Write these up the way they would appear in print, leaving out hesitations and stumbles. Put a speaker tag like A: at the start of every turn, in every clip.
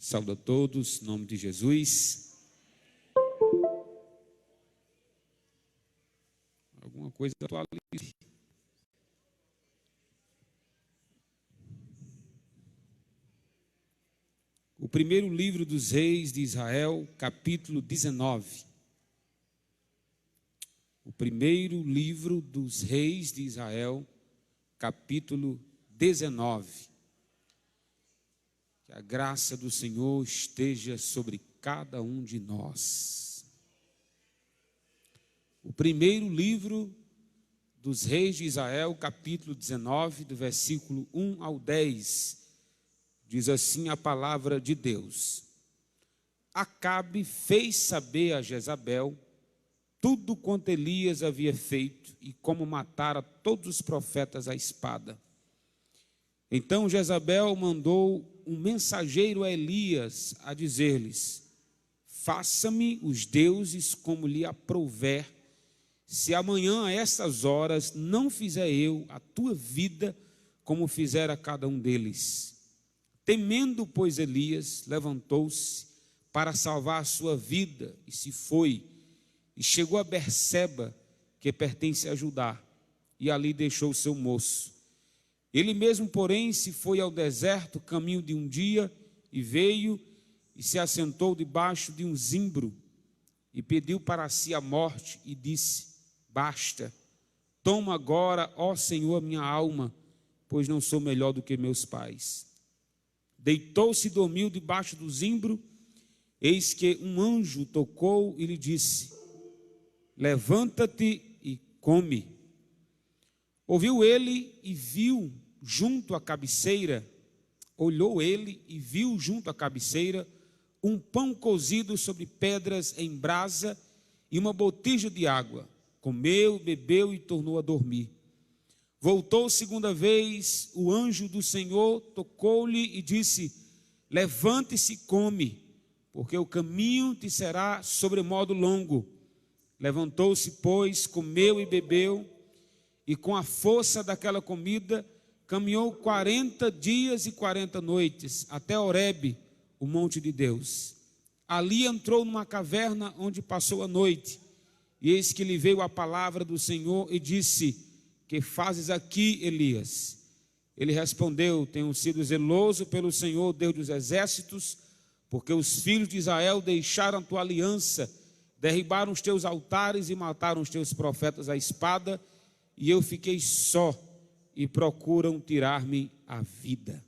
A: Saúdo a todos, em nome de Jesus. Alguma coisa atualize. O primeiro livro dos reis de Israel, capítulo 19. O primeiro livro dos reis de Israel, capítulo 19. Que a graça do Senhor esteja sobre cada um de nós. O primeiro livro dos reis de Israel, capítulo 19, do versículo 1 ao 10, diz assim a palavra de Deus. Acabe fez saber a Jezabel tudo quanto Elias havia feito e como matara todos os profetas à espada. Então Jezabel mandou um mensageiro a Elias a dizer-lhes: faça-me os deuses como lhe aprouver, se amanhã a estas horas não fizer eu a tua vida como fizera cada um deles. Temendo, pois, Elias levantou-se para salvar a sua vida e se foi, e chegou a Berseba, que pertence a Judá, e ali deixou o seu moço. Ele mesmo, porém, se foi ao deserto, caminho de um dia, e veio e se assentou debaixo de um zimbro, e pediu para si a morte, e disse: basta, toma agora, ó Senhor, a minha alma, pois não sou melhor do que meus pais. Deitou-se e dormiu debaixo do zimbro, eis que um anjo tocou e lhe disse: levanta-te e come. Ouviu ele e viu junto à cabeceira, olhou ele e viu junto à cabeceira um pão cozido sobre pedras em brasa e uma botija de água. Comeu, bebeu e tornou a dormir. Voltou segunda vez, o anjo do Senhor tocou-lhe e disse: levante-se e come, porque o caminho te será sobremodo longo. Levantou-se, pois, comeu e bebeu, e com a força daquela comida, caminhou 40 dias e 40 noites, até Horebe, o monte de Deus. Ali entrou numa caverna onde passou a noite, e eis que lhe veio a palavra do Senhor e disse: que fazes aqui, Elias? Ele respondeu: tenho sido zeloso pelo Senhor, Deus dos exércitos, porque os filhos de Israel deixaram a tua aliança, derribaram os teus altares e mataram os teus profetas à espada, e eu fiquei só, e procuram tirar-me a vida.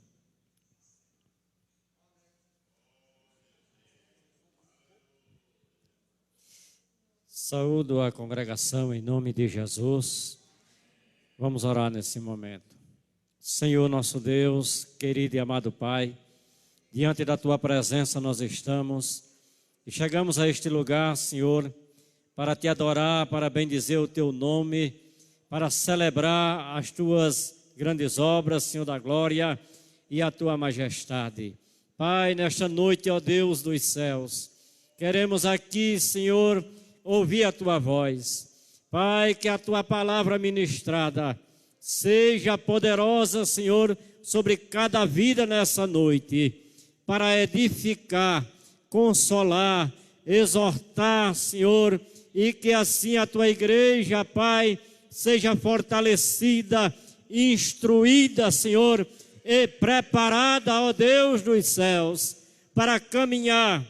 B: Saúdo a congregação em nome de Jesus. Vamos orar nesse momento. Senhor nosso Deus, querido e amado Pai, diante da Tua presença nós estamos e chegamos a este lugar, Senhor, para Te adorar, para bendizer o Teu nome, para celebrar as Tuas grandes obras, Senhor da glória, e a Tua majestade. Pai, nesta noite, ó Deus dos céus, queremos aqui, Senhor, ouvir a Tua voz. Pai, que a Tua palavra ministrada seja poderosa, Senhor, sobre cada vida nessa noite, para edificar, consolar, exortar, Senhor, e que assim a Tua igreja, Pai, seja fortalecida, instruída, Senhor, e preparada, ó Deus dos céus, para caminhar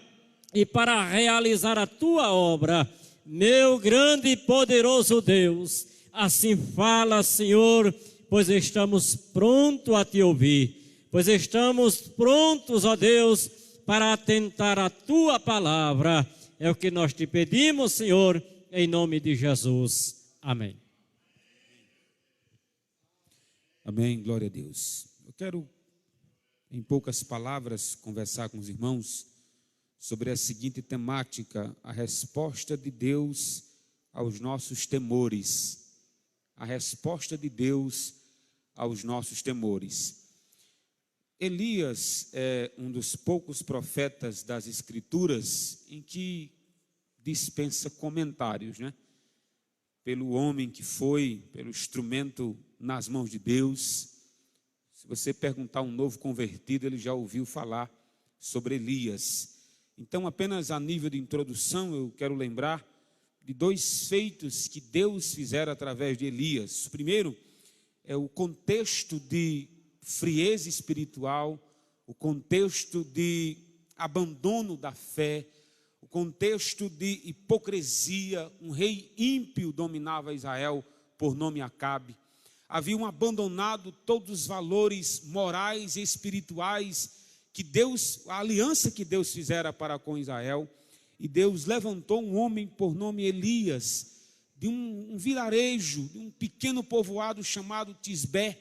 B: e para realizar a Tua obra. Meu grande e poderoso Deus, assim fala, Senhor, pois estamos prontos a Te ouvir, pois estamos prontos, ó Deus, para atentar a Tua palavra. É o que nós Te pedimos, Senhor, em nome de Jesus. Amém.
A: Amém, glória a Deus. Eu quero, em poucas palavras, conversar com os irmãos sobre a seguinte temática: a resposta de Deus aos nossos temores. A resposta de Deus aos nossos temores. Elias é um dos poucos profetas das Escrituras em que dispensa comentários, né? Pelo homem que foi, pelo instrumento nas mãos de Deus. Se você perguntar a um novo convertido, ele já ouviu falar sobre Elias. Então, apenas a nível de introdução, eu quero lembrar de dois feitos que Deus fizera através de Elias. O primeiro é o contexto de frieza espiritual, o contexto de abandono da fé, o contexto de hipocrisia. Um rei ímpio dominava Israel, por nome Acabe. Haviam abandonado todos os valores morais e espirituais que Deus, a aliança que Deus fizera para com Israel. E Deus levantou um homem por nome Elias, de um vilarejo, de um pequeno povoado chamado Tisbé,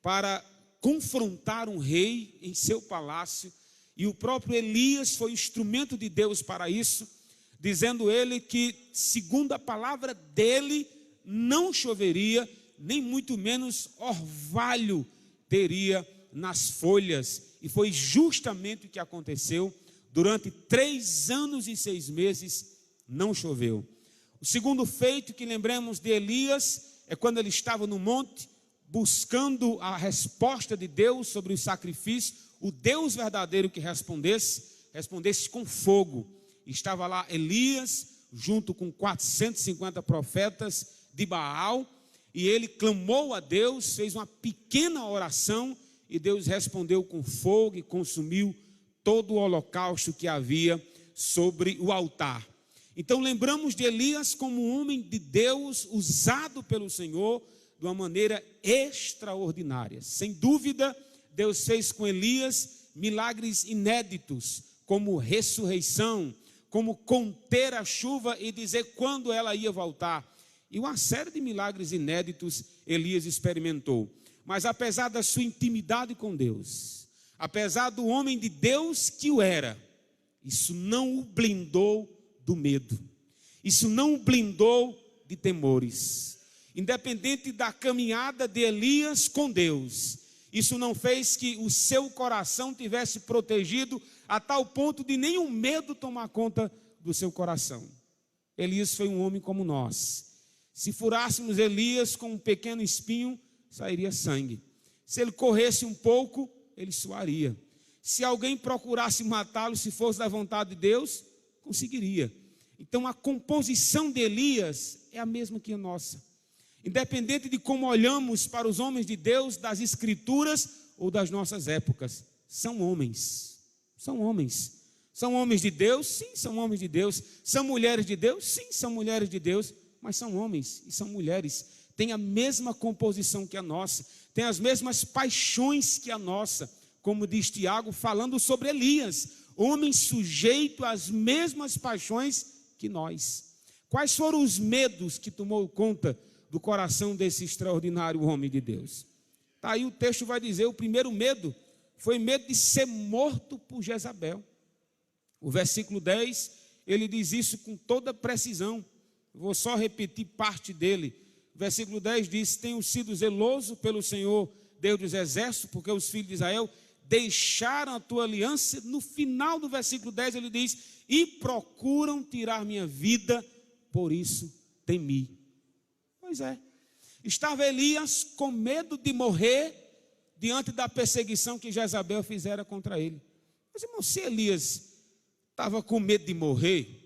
A: para confrontar um rei em seu palácio. E o próprio Elias foi instrumento de Deus para isso, dizendo ele que, segundo a palavra dele, não choveria, nem muito menos orvalho teria nas folhas. E foi justamente o que aconteceu. Durante 3 anos e 6 meses não choveu. O segundo feito que lembramos de Elias é quando ele estava no monte, buscando a resposta de Deus sobre o sacrifício. O Deus verdadeiro que respondesse com fogo. Estava lá Elias, junto com 450 profetas de Baal, e ele clamou a Deus, fez uma pequena oração, e Deus respondeu com fogo e consumiu todo o holocausto que havia sobre o altar. Então lembramos de Elias como um homem de Deus, usado pelo Senhor de uma maneira extraordinária. Sem dúvida, Deus fez com Elias milagres inéditos, como ressurreição, como conter a chuva e dizer quando ela ia voltar. E uma série de milagres inéditos Elias experimentou. Mas apesar da sua intimidade com Deus, apesar do homem de Deus que o era, isso não o blindou do medo. Isso não o blindou de temores. Independente da caminhada de Elias com Deus, isso não fez que o seu coração tivesse protegido a tal ponto de nenhum medo tomar conta do seu coração. Elias foi um homem como nós. Se furássemos Elias com um pequeno espinho, sairia sangue. Se ele corresse um pouco, ele suaria. Se alguém procurasse matá-lo, se fosse da vontade de Deus, conseguiria. Então a composição de Elias é a mesma que a nossa. Independente de como olhamos para os homens de Deus, das escrituras ou das nossas épocas, são homens. São homens. São homens de Deus? Sim, são homens de Deus. São mulheres de Deus? Sim, são mulheres de Deus. Mas são homens e são mulheres. Têm a mesma composição que a nossa. Têm as mesmas paixões que a nossa. Como diz Tiago, falando sobre Elias. Homem sujeito às mesmas paixões que nós. Quais foram os medos que tomou conta do coração desse extraordinário homem de Deus? Tá aí, o texto vai dizer, o primeiro medo foi medo de ser morto por Jezabel. O versículo 10, ele diz isso com toda precisão. Vou só repetir parte dele. O versículo 10 diz: tenho sido zeloso pelo Senhor, Deus dos exércitos, porque os filhos de Israel deixaram a tua aliança. No final do versículo 10 ele diz: e procuram tirar minha vida, por isso temi. Pois é, estava Elias com medo de morrer diante da perseguição que Jezabel fizera contra ele. Mas irmão, se Elias estava com medo de morrer,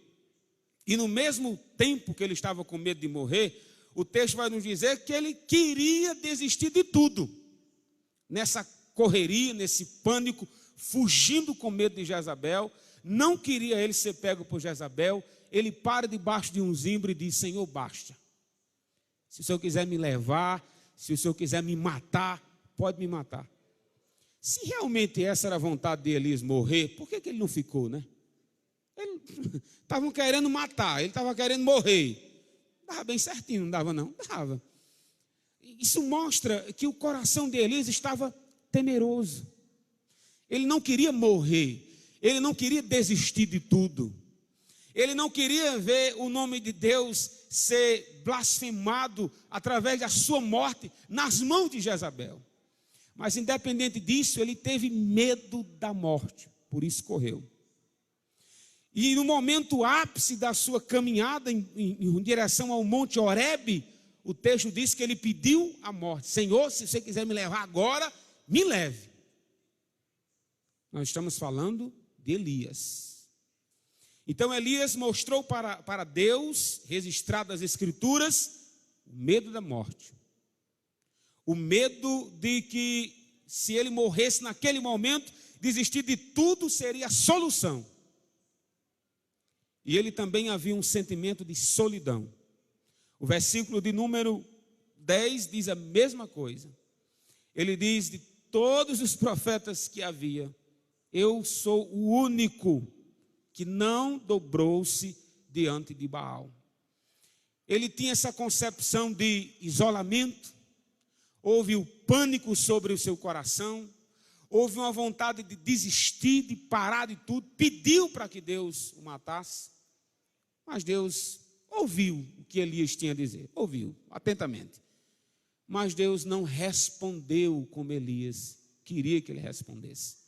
A: e no mesmo tempo que ele estava com medo de morrer, o texto vai nos dizer que ele queria desistir de tudo. Nessa correria, nesse pânico, fugindo com medo de Jezabel, não queria ele ser pego por Jezabel, ele para debaixo de um zimbro e diz: Senhor, basta. Se o Senhor quiser me levar, se o Senhor quiser me matar, pode me matar. Se realmente essa era a vontade de Elias morrer, por que ele não ficou, né? Estavam querendo matar, ele estava querendo morrer. Dava bem certinho, não dava não? Dava. Isso mostra que o coração de Elias estava temeroso. Ele não queria morrer, ele não queria desistir de tudo. Ele não queria ver o nome de Deus ser blasfemado através da sua morte nas mãos de Jezabel. Mas independente disso, ele teve medo da morte, por isso correu. E no momento ápice da sua caminhada em direção ao Monte Horebe, o texto diz que ele pediu a morte. Senhor, se você quiser me levar agora, me leve. Nós estamos falando de Elias. Então Elias mostrou para Deus, registrado nas Escrituras, o medo da morte. O medo de que, se ele morresse naquele momento, desistir de tudo seria a solução. E ele também havia um sentimento de solidão. O versículo de número 10 diz a mesma coisa. Ele diz: de todos os profetas que havia, eu sou o único que não dobrou-se diante de Baal. Ele tinha essa concepção de isolamento, houve o pânico sobre o seu coração, houve uma vontade de desistir, de parar de tudo, pediu para que Deus o matasse, mas Deus ouviu o que Elias tinha a dizer, ouviu atentamente, mas Deus não respondeu como Elias queria que ele respondesse.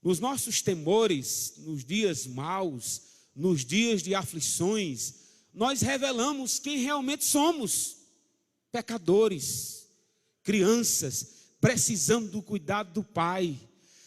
A: Nos nossos temores, nos dias maus, nos dias de aflições, nós revelamos quem realmente somos: pecadores, crianças, precisando do cuidado do pai.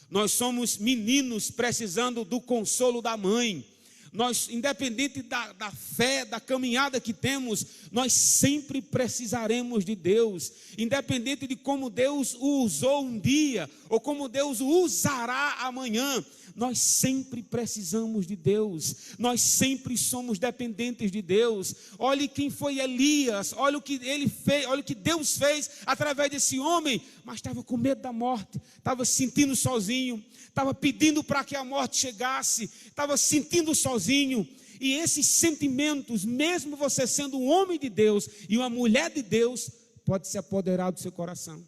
A: Nós somos meninos precisando do consolo da mãe. Nós, independente da fé, da caminhada que temos, nós sempre precisaremos de Deus. Independente de como Deus o usou um dia, ou como Deus o usará amanhã, nós sempre precisamos de Deus. Nós sempre somos dependentes de Deus. Olhe quem foi Elias, olha o que ele fez, olha o que Deus fez através desse homem, mas estava com medo da morte, estava se sentindo sozinho, estava pedindo para que a morte chegasse, estava se sentindo sozinho. E esses sentimentos, mesmo você sendo um homem de Deus e uma mulher de Deus, pode se apoderar do seu coração.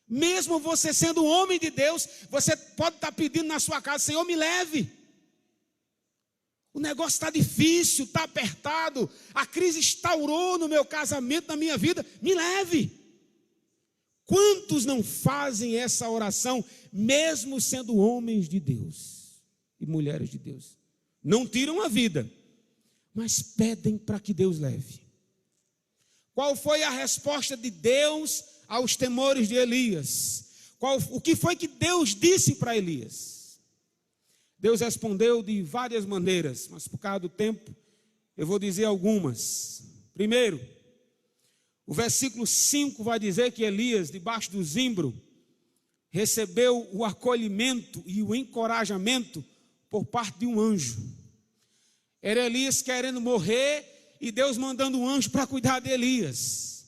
A: Mesmo você sendo um homem de Deus, você pode estar pedindo na sua casa: Senhor, me leve. O negócio está difícil, está apertado, a crise instaurou no meu casamento, na minha vida, me leve. Quantos não fazem essa oração, mesmo sendo homens de Deus e mulheres de Deus? Não tiram a vida, mas pedem para que Deus leve. Qual foi a resposta de Deus aos temores de Elias? O que foi que Deus disse para Elias? Deus respondeu de várias maneiras, mas por causa do tempo, eu vou dizer algumas. Primeiro, o versículo 5 vai dizer que Elias, debaixo do zimbro, recebeu o acolhimento e o encorajamento por parte de um anjo. Era Elias querendo morrer e Deus mandando um anjo para cuidar de Elias.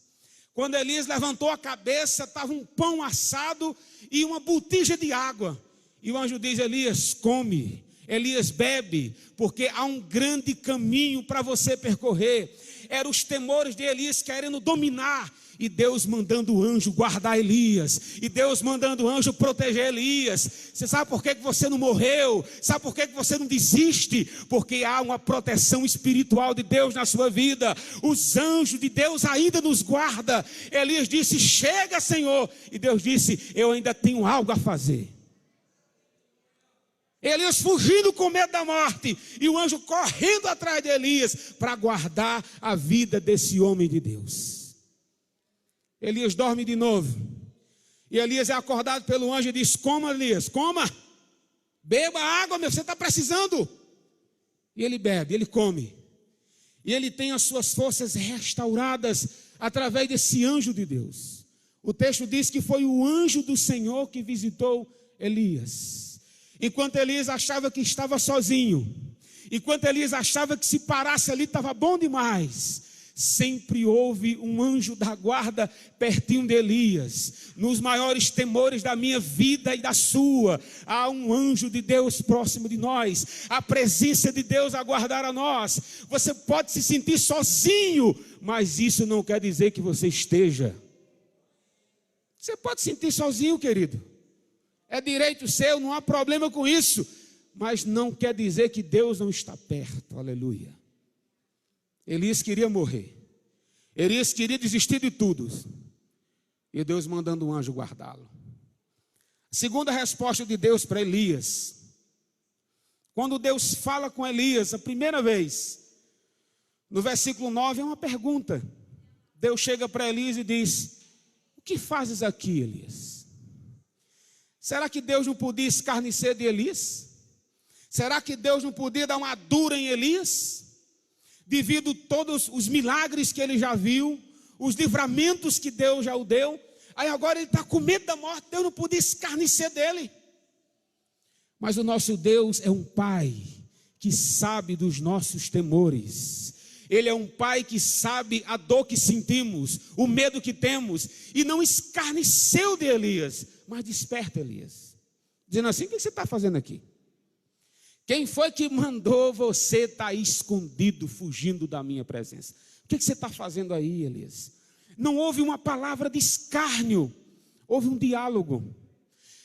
A: Quando Elias levantou a cabeça, estava um pão assado e uma botija de água. E o anjo diz: Elias, come. Elias, bebe, porque há um grande caminho para você percorrer. Eram os temores de Elias querendo dominar, e Deus mandando o anjo guardar Elias, e Deus mandando o anjo proteger Elias. Você sabe por que você não morreu? Sabe por que você não desiste? Porque há uma proteção espiritual de Deus na sua vida. Os anjos de Deus ainda nos guardam. Elias disse: chega, Senhor. E Deus disse: eu ainda tenho algo a fazer. Elias fugindo com medo da morte, e o anjo correndo atrás de Elias para guardar a vida desse homem de Deus. Elias dorme de novo, e Elias é acordado pelo anjo e diz: coma, Elias, coma, beba água, você está precisando. E ele bebe, ele come, e ele tem as suas forças restauradas através desse anjo de Deus. O texto diz que foi o anjo do Senhor que visitou Elias. Enquanto Elias achava que estava sozinho, enquanto Elias achava que se parasse ali estava bom demais, sempre houve um anjo da guarda pertinho de Elias. Nos maiores temores da minha vida e da sua, há um anjo de Deus próximo de nós, a presença de Deus a guardar a nós. Você pode se sentir sozinho, mas isso não quer dizer que você esteja. Você pode se sentir sozinho, querido, é direito seu, não há problema com isso, mas não quer dizer que Deus não está perto. Aleluia. Elias queria morrer, Elias queria desistir de tudo, e Deus mandando um anjo guardá-lo. Segunda resposta de Deus para Elias, quando Deus fala com Elias a primeira vez, no versículo 9 é uma pergunta. Deus chega para Elias e diz: o que fazes aqui, Elias? Será que Deus não podia escarnecer de Elias? Será que Deus não podia dar uma dura em Elias? Devido a todos os milagres que ele já viu, os livramentos que Deus já o deu, aí agora ele está com medo da morte, Deus não podia escarnecer dele. Mas o nosso Deus é um Pai que sabe dos nossos temores. Ele é um Pai que sabe a dor que sentimos, o medo que temos, e não escarneceu de Elias, mas desperta Elias, dizendo assim: o que você está fazendo aqui? Quem foi que mandou você estar aí escondido, fugindo da minha presença? O que você está fazendo aí, Elias? Não houve uma palavra de escárnio, houve um diálogo.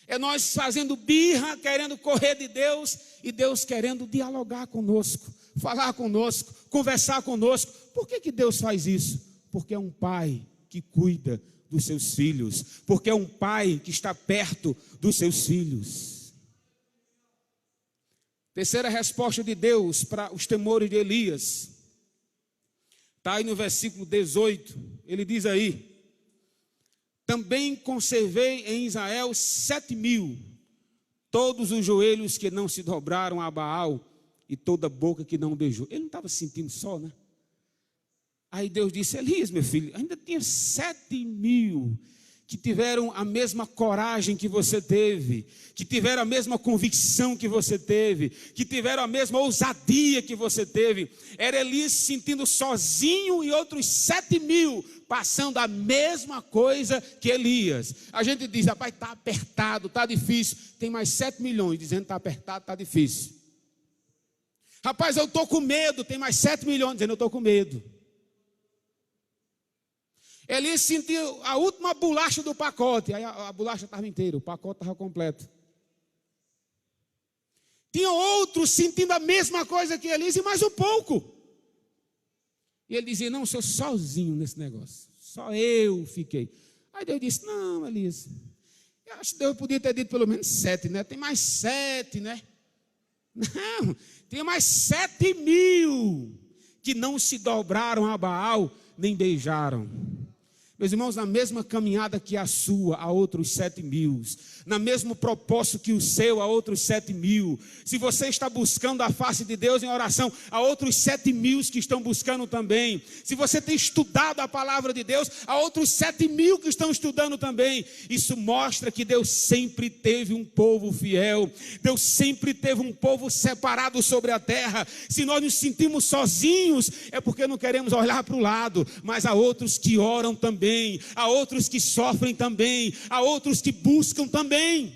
A: É nós fazendo birra, querendo correr de Deus, e Deus querendo dialogar conosco, falar conosco, conversar conosco. Por que Deus faz isso? Porque é um Pai que cuida dos seus filhos, porque é um Pai que está perto dos seus filhos. Terceira resposta de Deus para os temores de Elias, está aí no versículo 18, ele diz aí: também conservei em Israel 7.000, todos os joelhos que não se dobraram a Baal, e toda boca que não beijou. Ele não estava se sentindo só, né? Aí Deus disse: Elias, meu filho, ainda tinha 7.000 que tiveram a mesma coragem que você teve, que tiveram a mesma convicção que você teve, que tiveram a mesma ousadia que você teve. Era Elias se sentindo sozinho e outros 7.000 passando a mesma coisa que Elias. A gente diz: rapaz, está apertado, está difícil. Tem mais 7 milhões dizendo: está apertado, está difícil. Rapaz, eu estou com medo. Tem mais 7 milhões dizendo: eu estou com medo. Elias sentiu a última bolacha do pacote. Aí a bolacha estava inteira, o pacote estava completo. Tinha outros sentindo a mesma coisa que Elias e mais um pouco. E ele dizia: não, sou sozinho nesse negócio. Só eu fiquei. Aí Deus disse: não, Elias, eu acho que Deus podia ter dito pelo menos 7, né? Tem mais 7, né? Não, tem mais 7.000 que não se dobraram a Baal, nem beijaram. Meus irmãos, na mesma caminhada que a sua, há outros 7.000. Na mesmo propósito que o seu, há outros 7.000. Se você está buscando a face de Deus em oração, há outros 7.000 que estão buscando também. Se você tem estudado a palavra de Deus, há outros 7.000 que estão estudando também. Isso mostra que Deus sempre teve um povo fiel. Deus sempre teve um povo separado sobre a terra. Se nós nos sentimos sozinhos, é porque não queremos olhar para o lado. Mas há outros que oram também. Há outros que sofrem também, há outros que buscam também.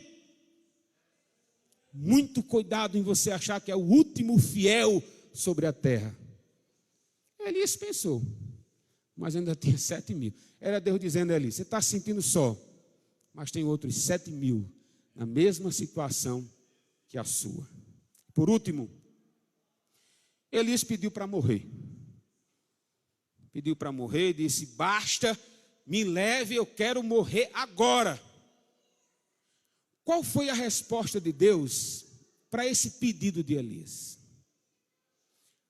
A: Muito cuidado em você achar que é o último fiel sobre a terra. Elias pensou, mas ainda tinha 7.000. Era Deus dizendo a Elias: você está se sentindo só, mas tem outros 7.000 na mesma situação que a sua. Por último, Elias pediu para morrer. Pediu para morrer, disse: basta, me leve, eu quero morrer agora. Qual foi a resposta de Deus para esse pedido de Elias?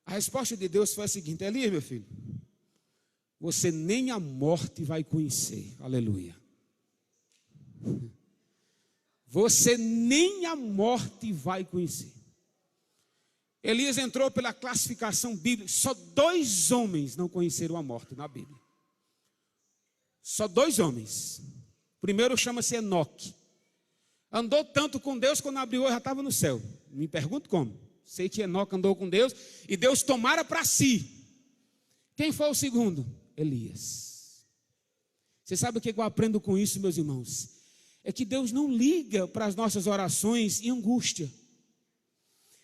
A: A resposta de Deus foi a seguinte: Elias, meu filho, você nem a morte vai conhecer. Aleluia. Você nem a morte vai conhecer. Elias entrou pela classificação bíblica. Só 2 homens não conheceram a morte na Bíblia. Só 2 homens. O primeiro chama-se Enoque. Andou tanto com Deus, quando abriu o olho já estava no céu. Me pergunto como. Sei que Enoque andou com Deus e Deus tomara para si. Quem foi o segundo? Elias. Você sabe o que eu aprendo com isso, meus irmãos? É que Deus não liga para as nossas orações em angústia.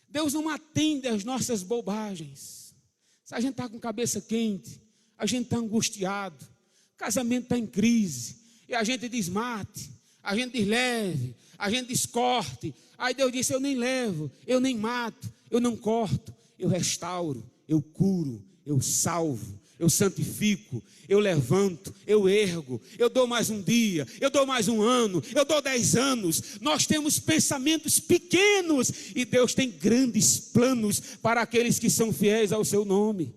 A: Deus não atende às nossas bobagens. Se a gente está com cabeça quente, a gente está angustiado, o casamento está em crise, e a gente desmate, a gente desleve, a gente descorte. Aí Deus disse: eu nem levo, eu nem mato, eu não corto, eu restauro, eu curo, eu salvo, eu santifico, eu levanto, eu ergo, eu dou mais um dia, eu dou mais um ano, eu dou 10 anos. Nós temos pensamentos pequenos e Deus tem grandes planos para aqueles que são fiéis ao seu nome.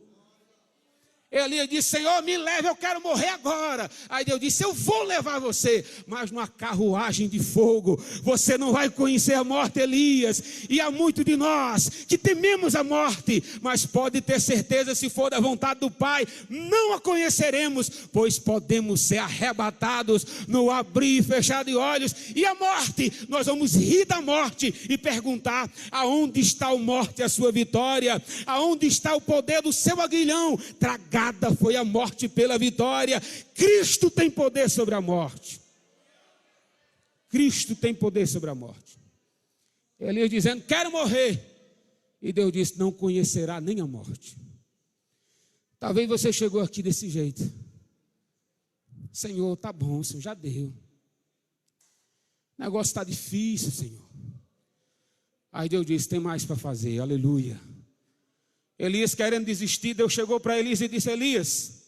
A: Elias disse: Senhor, me leve, eu quero morrer agora. Aí Deus disse: eu vou levar você, mas numa carruagem de fogo. Você não vai conhecer a morte, Elias. E há muito de nós que tememos a morte, mas pode ter certeza, se for da vontade do Pai, não a conheceremos, pois podemos ser arrebatados no abrir e fechar de olhos. E a morte, nós vamos rir da morte e perguntar: aonde está a morte, a sua vitória? Aonde está o poder do seu aguilhão? Tragada foi a morte pela vitória. Cristo tem poder sobre a morte. Cristo tem poder sobre a morte. Elias dizendo: quero morrer. E Deus disse: não conhecerá nem a morte. Talvez você chegou aqui desse jeito: Senhor, tá bom, Senhor, já deu. O negócio está difícil, Senhor. Aí Deus disse: tem mais para fazer, aleluia. Elias querendo desistir, Deus chegou para Elias e disse: Elias,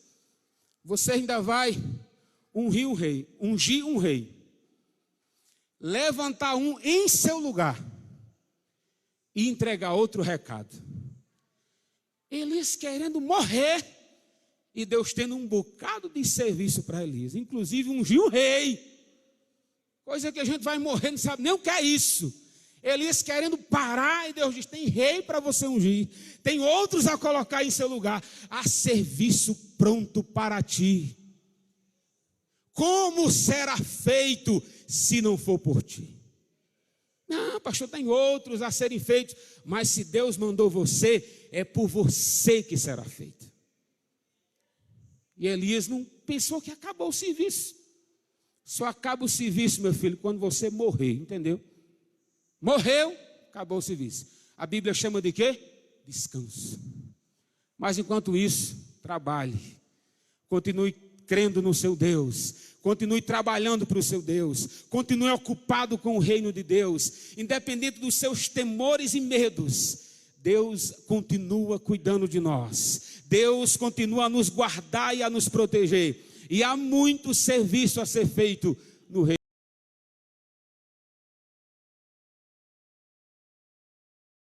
A: você ainda vai ungir um rei, levantar um em seu lugar e entregar outro recado. Elias querendo morrer e Deus tendo um bocado de serviço para Elias, inclusive ungir um rei, coisa que a gente vai morrer, não sabe nem o que é isso. Elias querendo parar, e Deus diz: tem rei para você ungir, tem outros a colocar em seu lugar, há serviço pronto para ti. Como será feito se não for por ti? Não, pastor, tem outros a serem feitos, mas se Deus mandou você, é por você que será feito. E Elias não pensou que acabou o serviço. Só acaba o serviço, meu filho, quando você morrer, entendeu? Morreu, acabou o serviço. A Bíblia chama de quê? Descanso. Mas enquanto isso, trabalhe. Continue crendo no seu Deus. Continue trabalhando para o seu Deus. Continue ocupado com o reino de Deus. Independente dos seus temores e medos, Deus continua cuidando de nós. Deus continua a nos guardar e a nos proteger. E há muito serviço a ser feito no reino.